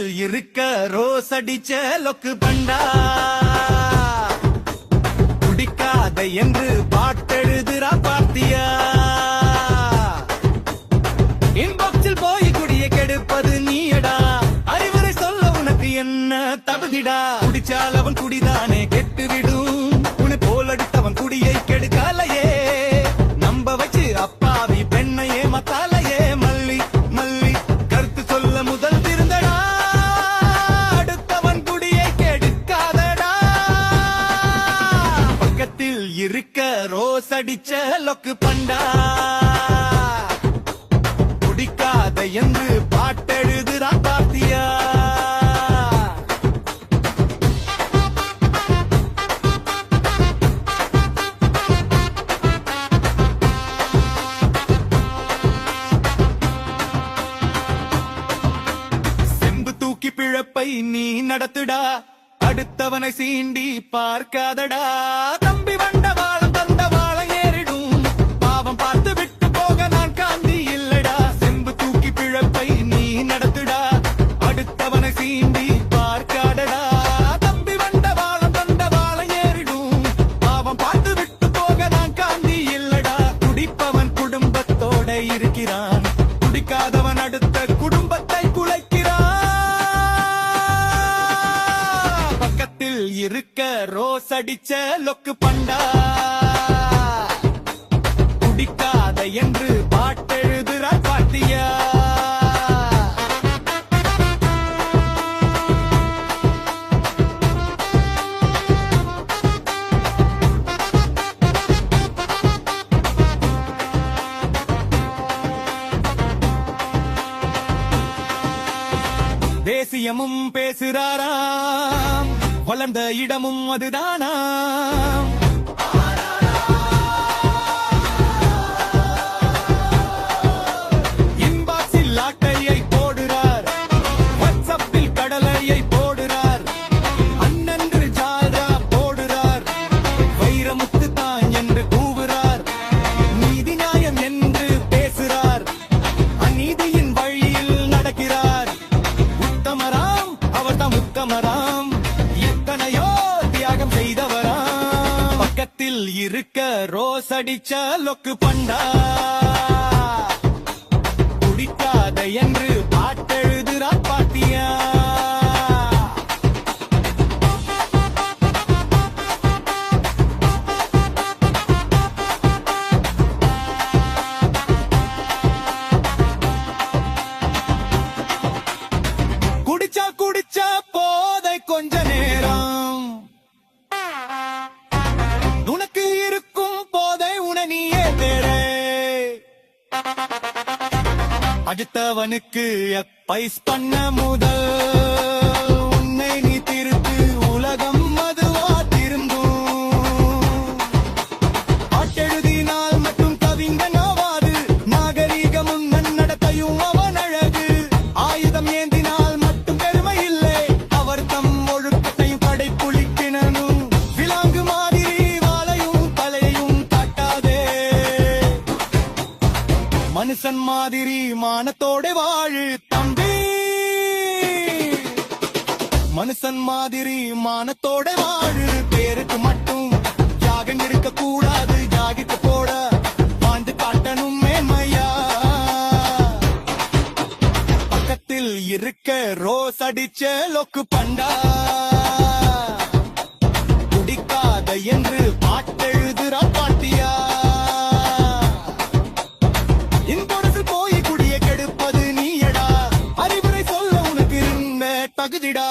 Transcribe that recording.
பக்கத்தில் இருக்க ரோஸ் அடிச்ச லொக்கு பண்டா குடிக்காத என்று பாட்டெழுதுரா பார்த்தியா இன்பாக்ஸில் போய் குடிய கெடுப்பது நீயடா அறிவுரை சொல்ல உனக்கு என்ன தகுதிடா குடிச்சால் அவன் குடிதானே கெட்டுவிடும் உன்னை போல் அடித்தவன் குடியை கெடுக்கலையே நம்ப வச்சு அப்பாவி பெண்ணையே மத்தாலையே மல்லி மல்லி கருத்து சொல்ல முதல் திருந்தடா அடுத்தவன் குடியை கெடுக்காதடா பக்கத்தில் இருக்க ரோஸ் அடிச்ச லொக்கு பண்டா குடிக்காத என்று பாட்டெழுதுரா பார்த்தியா பிழப்பை நீ நடத்துடா அடுத்தவனை சீண்டி பார்க்காதடா தம்பி வண்டவாளம் தந்தவாளம் ஏறிடும் பாவம் பார்த்து விட்டு போக நான் காந்தி இல்லடா செம்பு தூக்கி பிழப்பை நீ நடத்துடா அடுத்தவனை சீண்டி பார்க்காதடா தம்பி வண்டவாளம் தந்தவாளம் ஏறிடும் பாவம் பார்த்து விட்டு போக நான் காந்தி இல்லடா குடிப்பவன் குடும்பத்தோட இருக்கிறான் குடிக்காதவன் அடுத்த குடும்பத்தை குலைக்கிறான் இருக்க ரோஸ் அடிச்ச லொக்கு பண்டா குடிக்காத என்று பாட்டெழுதுரா பார்த்தியா தேசியமும் பேசுறாராம் வளர்ந்த இடமும் அதுதானா இன்பாக்ஸில் லாட்டையை போடுறார் வாட்ஸ்அப்பில் கடலையை போடுறார் அண்ணன்று ஜால்ரா போடுறார் வைரமுத்து தான் என்று கூவுறார் நீதி நியாயம் என்று பேசுறார் அநீதியின் வழியில் நடக்கிறார் உத்தமராம் அவர்தான் உத்தமராம் எத்தனையோ தியாகம் செய்தவரா பக்கத்தில் இருக்க ரோஸ் அடிச்ச லொக்கு பண்டா குடிக்காத என்று பாட்டெழுதுரா பார்த்தியா குடிச்சா போதை கொஞ்ச நேரம் உனக்கு இருக்கும் போதை உனனியே தேடே அடுத்தவனுக்கு பைஸ் பண்ண முதல் உன்னை நீ திருத்து உலகம் மதுவா திரும்பும் பாட்டெழுதினால் மட்டும் கவிஞன் ஆவாது நாகரீகமும் நன்னடத்தையும் அவன் அழகு ஆயுதம் ஏந்தினால் மட்டும் பெருமை இல்லை அவர் தம் ஒழுக்கத்தையும் கடைப்புளிக்கினும் விலாங்கு மாதிரி வாளையும் தலையையும் காட்டாதே மனுஷன் மாதிரி மானத்தோட வாழு தம்பி மனுஷன் மாதிரி மானத்தோட வாழு பேருக்கு மட்டும் ஜாகம் இருக்க கூடாது ஜாகிட்டு போட வாழ்ந்து காட்டணும் மேன்மையா பக்கத்தில் இருக்க ரோஸ் அடிச்ச லொக்கு பண்டா குடிக்காத என்று பாட்டெழுதுரா பாட்டியா இன்பொருள் போய் குடிய கெடுப்பது நீயடா அறிவுரை சொல்ல உனக்கு இருந்த தகுதிடா